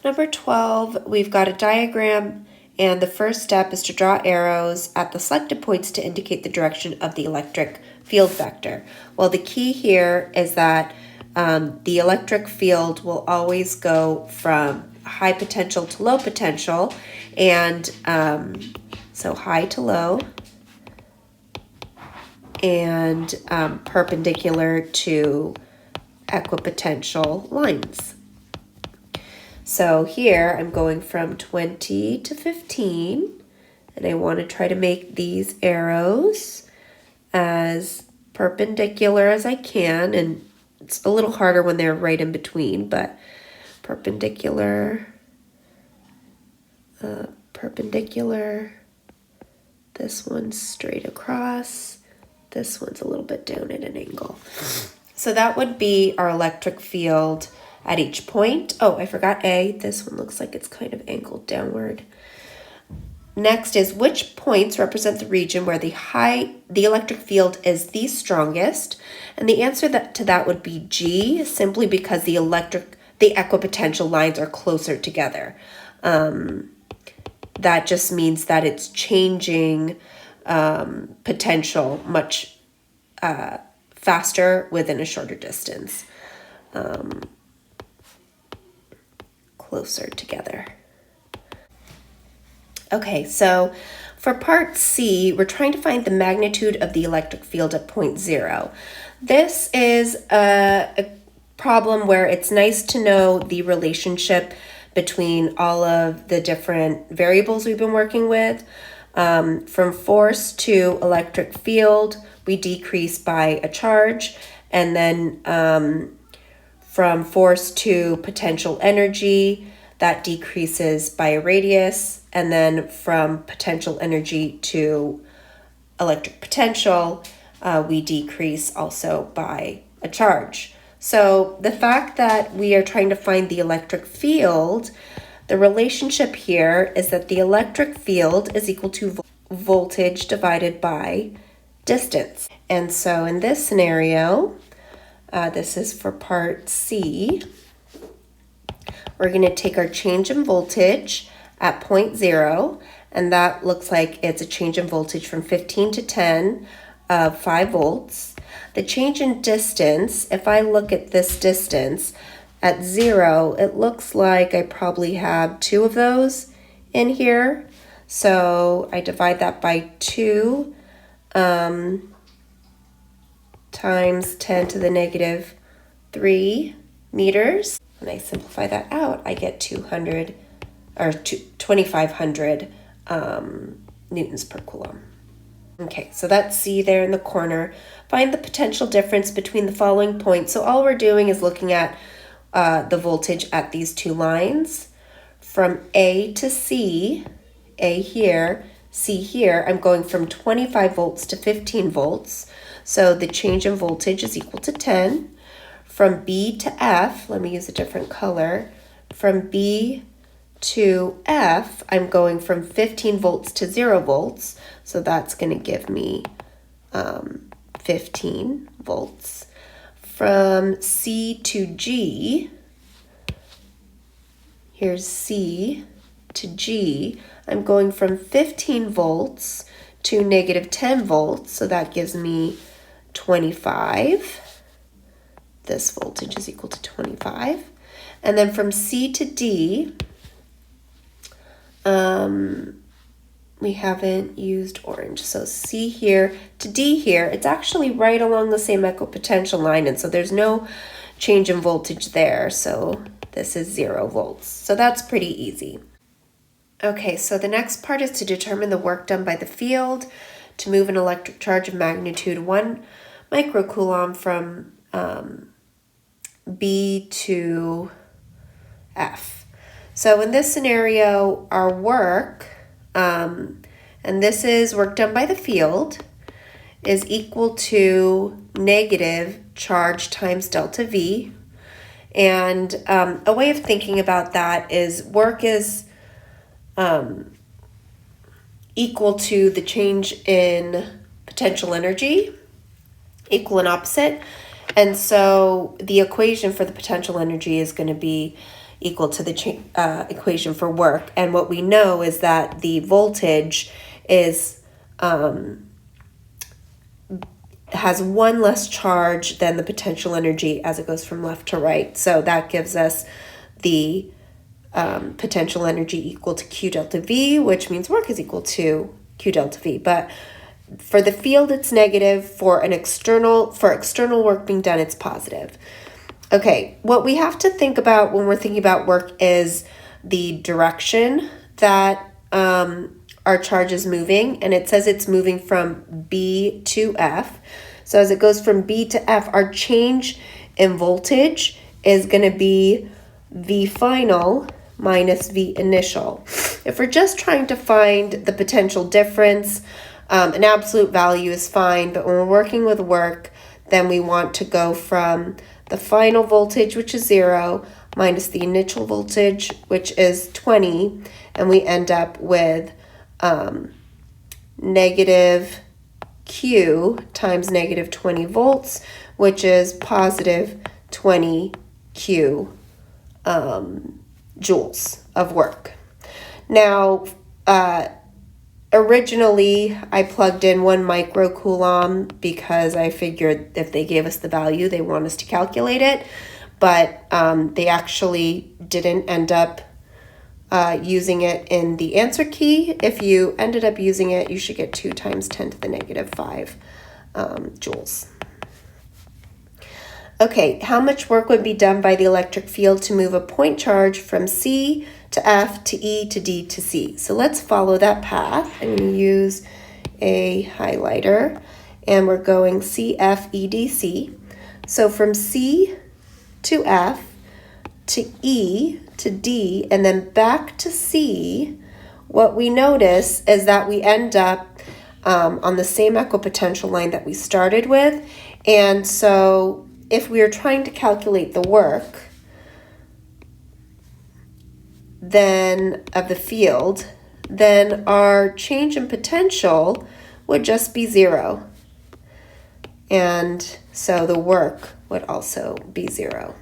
Number 12, we've got a diagram, and the first step is to draw arrows at the selected points to indicate the direction of the electric field vector. Well, the key here is that the electric field will always go from high potential to low potential, and so high to low, and perpendicular to equipotential lines. So here I'm going from 20 to 15, and I want to try to make these arrows as perpendicular as I can, and it's a little harder when they're right in between, but perpendicular, perpendicular, this one's straight across, this one's a little bit down at an angle. So that would be our electric field at each point. Oh, I forgot A. This one looks like it's kind of angled downward. Next is which points represent the region where the electric field is the strongest? And the answer to that would be G, simply because the equipotential lines are closer together. That just means that it's changing potential much faster within a shorter distance. Closer together. Okay, so for part C, we're trying to find the magnitude of the electric field at point 0. This is a problem where it's nice to know the relationship between all of the different variables we've been working with. From force to electric field, we decrease by a charge, and then from force to potential energy, that decreases by a radius, and then from potential energy to electric potential, we decrease also by a charge. So the fact that we are trying to find the electric field, the relationship here is that the electric field is equal to voltage divided by distance. And so in this scenario, this is for part C, we're going to take our change in voltage at point 0, and that looks like it's a change in voltage from 15 to 10 of 5 volts. The change in distance, if I look at this distance at 0, it looks like I probably have 2 of those in here. So I divide that by 2 times 10 to the negative 3 meters. When I simplify that out, I get 2,500 newtons per coulomb. Okay, so that's C there in the corner. Find the potential difference between the following points. So all we're doing is looking at the voltage at these two lines. From A to C, A here, C here, I'm going from 25 volts to 15 volts. So the change in voltage is equal to 10. From B to F, let me use a different color. From B to F, I'm going from 15 volts to 0 volts. So that's going to give me 15 volts. From C to G, here's C to G, I'm going from 15 volts to negative 10 volts. So that gives me 25. This voltage is equal to 25. And then from C to D, we haven't used orange. So C here to D here, it's actually right along the same equipotential line, and so there's no change in voltage there. So this is 0 volts. So that's pretty easy. Okay, so the next part is to determine the work done by the field to move an electric charge of magnitude 1 microcoulomb from B to F. So in this scenario, our work, and this is work done by the field, is equal to negative charge times delta V. And a way of thinking about that is work is equal to the change in potential energy, equal and opposite. And so the equation for the potential energy is going to be equal to the equation for work. And what we know is that the voltage is has one less charge than the potential energy as it goes from left to right. So that gives us the potential energy equal to Q delta V, which means work is equal to Q delta V. But for the field, it's negative. For external work being done, it's positive. Okay, what we have to think about when we're thinking about work is the direction that our charge is moving, and it says it's moving from B to F. So as it goes from B to F, our change in voltage is going to be V final minus V initial. If we're just trying to find the potential difference, an absolute value is fine, but when we're working with work, then we want to go from the final voltage, which is 0, minus the initial voltage, which is 20, and we end up with negative Q times negative 20 volts, which is positive 20 Q joules of work. Now, originally I plugged in 1 microcoulomb because I figured if they gave us the value, they want us to calculate it, but they actually didn't end up using it in the answer key. If you ended up using it, you should get 2 times 10 to the negative 5 joules. Okay, how much work would be done by the electric field to move a point charge from C to F to E to D to C? So let's follow that path. I'm going to use a highlighter, and we're going C, F, E, D, C. So from C to F to E to D and then back to C, what we notice is that we end up on the same equipotential line that we started with. And so if we are trying to calculate the work then of the field, then our change in potential would just be 0. And so the work would also be 0.